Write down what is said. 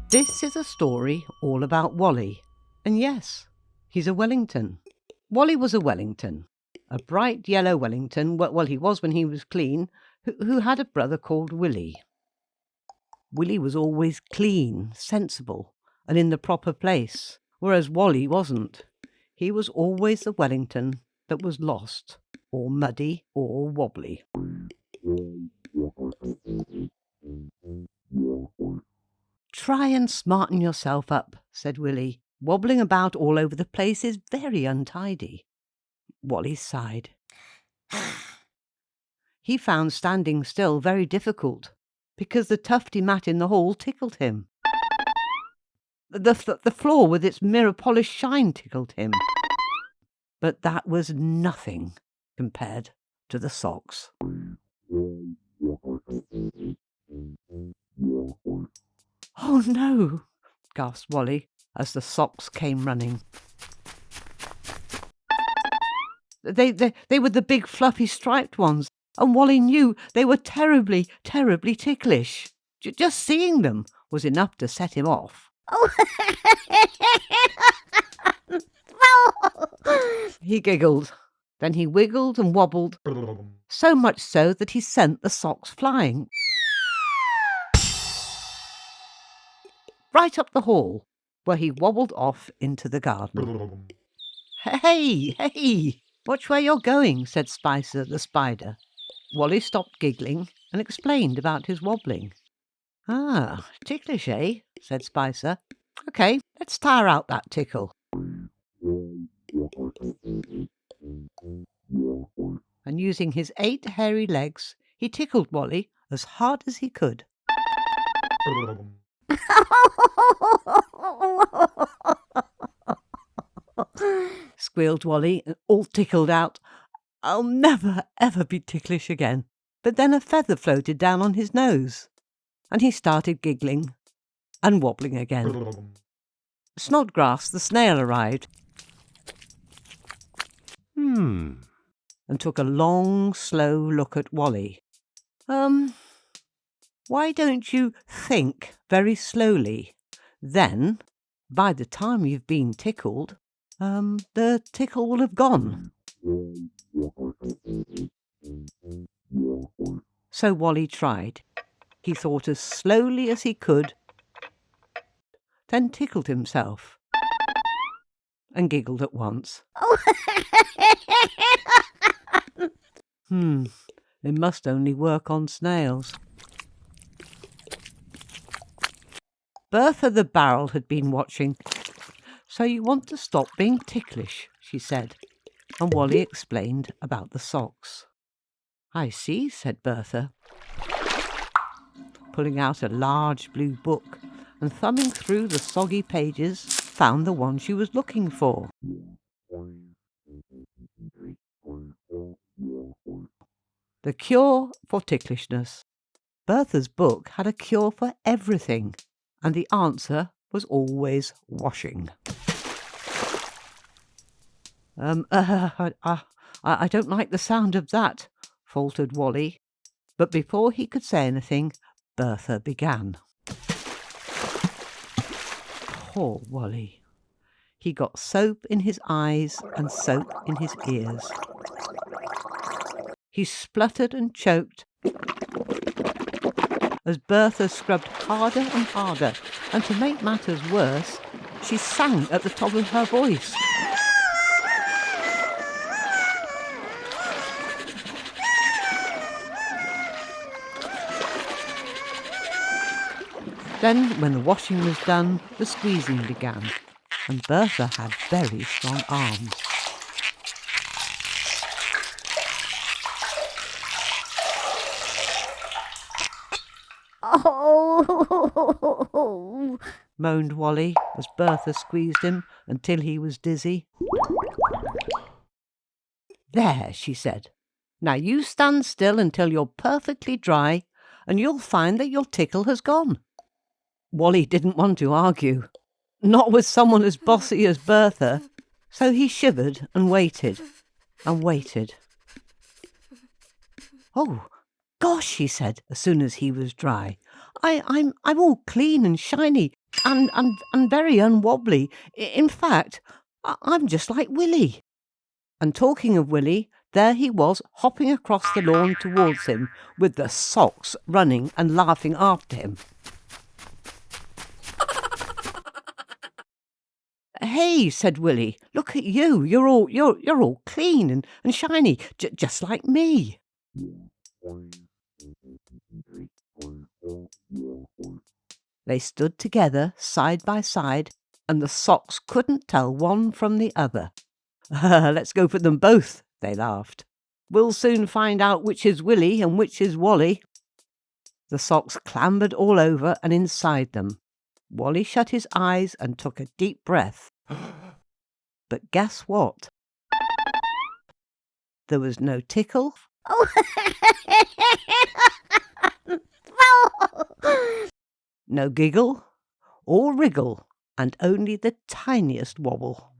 This is a story all about Wally. And yes, he's a Wellington. Wally was a Wellington. A bright yellow Wellington, well, he was when he was clean, who had a brother called Willie. Willie was always clean, sensible, and in the proper place, whereas Wally wasn't. He was always the Wellington that was lost, or muddy, or wobbly. "Try and smarten yourself up," said Willie. "Wobbling about all over the place is very untidy." Wally sighed. He found standing still very difficult, because the tufty mat in the hall tickled him. The floor with its mirror-polished shine tickled him. But that was nothing compared to the socks. "Oh no!" gasped Wally as the socks came running. They were the big fluffy striped ones, and Wally knew they were terribly, terribly ticklish. Just seeing them was enough to set him off. He giggled. Then he wiggled and wobbled, so much so that he sent the socks flying. Right up the hall, where he wobbled off into the garden. "Hey, hey! Watch where you're going," said Spicer the spider. Wally stopped giggling and explained about his wobbling. "Ah, ticklish, eh?" said Spicer. "OK, let's tire out that tickle." And using his 8 hairy legs, he tickled Wally as hard as he could. Squealed Wally, all tickled out. "I'll never, ever be ticklish again." But then a feather floated down on his nose, and he started giggling and wobbling again. Snodgrass the snail arrived and took a long, slow look at Wally. Why don't you think very slowly? Then, by the time you've been tickled, the tickle will have gone." So Wally tried. He thought as slowly as he could, then tickled himself and giggled at once. It must only work on snails. Bertha the barrel had been watching. "So you want to stop being ticklish," she said, and Wally explained about the socks. "I see," said Bertha, pulling out a large blue book and thumbing through the soggy pages, found the one she was looking for. The Cure for Ticklishness. Bertha's book had a cure for everything, and the answer was always washing. I don't like the sound of that," faltered Wally. But before he could say anything, Bertha began. Poor Wally. He got soap in his eyes and soap in his ears. He spluttered and choked as Bertha scrubbed harder and harder, and to make matters worse, she sang at the top of her voice. Then, when the washing was done, the squeezing began, and Bertha had very strong arms. "Oh!" moaned Wally as Bertha squeezed him until he was dizzy. "There," she said. "Now you stand still until you're perfectly dry, and you'll find that your tickle has gone." Wally didn't want to argue, not with someone as bossy as Bertha, so he shivered and waited and waited. "Oh, Gosh, he said, as soon as he was dry. I'm all clean and shiny and very unwobbly. In fact, I'm just like Willie. And talking of Willie, there he was hopping across the lawn towards him, with the socks running and laughing after him. Hey, said Willie, look at you. You're all clean and shiny, just like me. They stood together, side by side, and the socks couldn't tell one from the other. Let's go for them both, they laughed. We'll soon find out which is Willie and which is Wally. The socks clambered all over and inside them. Wally shut his eyes and took a deep breath. But guess what? There was no tickle, no giggle or wriggle, and only the tiniest wobble.